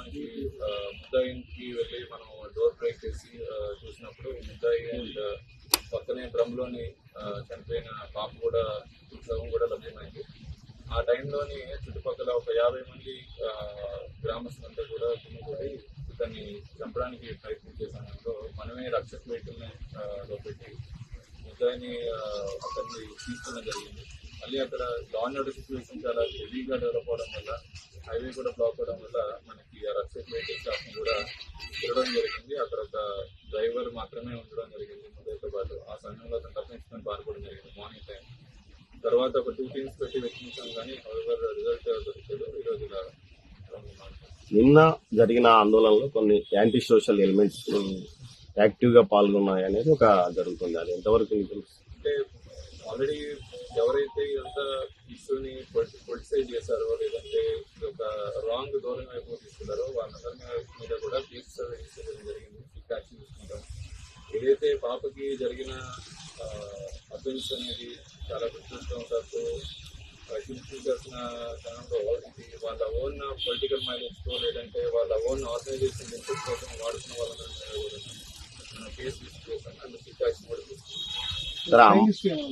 మనకి ముద్దాయికి వెళ్ళి మనం డోర్ బ్రేక్ చేసి చూసినప్పుడు ముద్దాయి అండ్ పక్కనే డ్రమ్లోని చనిపోయిన పాప కూడా శవం కూడా లభ్యమైంది. ఆ టైంలోని చుట్టుపక్కల ఒక 50 మంది గ్రామస్తులంతా కూడా గుమిగూడి ఇతన్ని చంపడానికి ప్రయత్నించే సమయంలో మనమే రక్షక వెహికల్ని లో పెట్టి ముద్దాయిని అతన్ని తీసుకున్న జరిగింది. మళ్ళీ అక్కడ లా అండ్ ఆర్డర్ సిచ్యువేషన్ చాలా హెవీగా డెవలప్ అవడం వల్ల, హైవే కూడా బ్లాక్ అవడం వల్ల మనకి ఆ రక్షక వెహికల్ స్టాఫ్ని కూడా తిరగడం జరిగింది. అక్కడ ఒక డ్రైవర్ మాత్రమే ఉండడం జరిగింది ముద్దాయితో పాటు. ఆ సమయంలో అతను తప్పించుకొని పారిపోవడం జరిగింది మార్నింగ్ టైం. తర్వాత ఒక 2 టీమ్స్ పెట్టి వెతికించాం, కానీ రిజల్ట్ దొరికాడు. ఈరోజు ఇలా నిన్న జరిగిన ఆందోళనలో కొన్ని యాంటీ సోషల్ ఎలిమెంట్స్ యాక్టివ్ గా పాల్గొన్నాయి అనేది ఒక జరుగుతుంది. అది ఎంతవరకు అంటే ఆల్రెడీ ఎవరైతే ఇదంతా ఇష్యూని పొలిటిసైజ్ చేశారో, లేదంటే ఒక రాంగ్ ధోరణి వైపు తీసుకున్నారో వాళ్ళందరి మీద కూడా కేసు రిజిస్టర్ చేయడం జరిగింది. స్ట్రిక్ట్ యాక్షన్ తీసుకుంటాం. ఏదైతే పాపకి జరిగిన అఫెన్స్ అనేది చాలా దురదృష్టవశాత్తు చూసాల్సిన క్షణంలో ఇది వాళ్ళ ఓన్ పొలిటికల్ మైలేజ్తో, లేదంటే వాళ్ళ ఓన్ ఆర్గనైజేషన్ ఇంట్రెస్ట్ కోసం వాడుతున్న వాళ్ళని కేసు రిజిస్టర్ చేశాను. అందుకు స్ట్రిక్ట్ యాక్షన్ కూడా తీసుకుంటాం.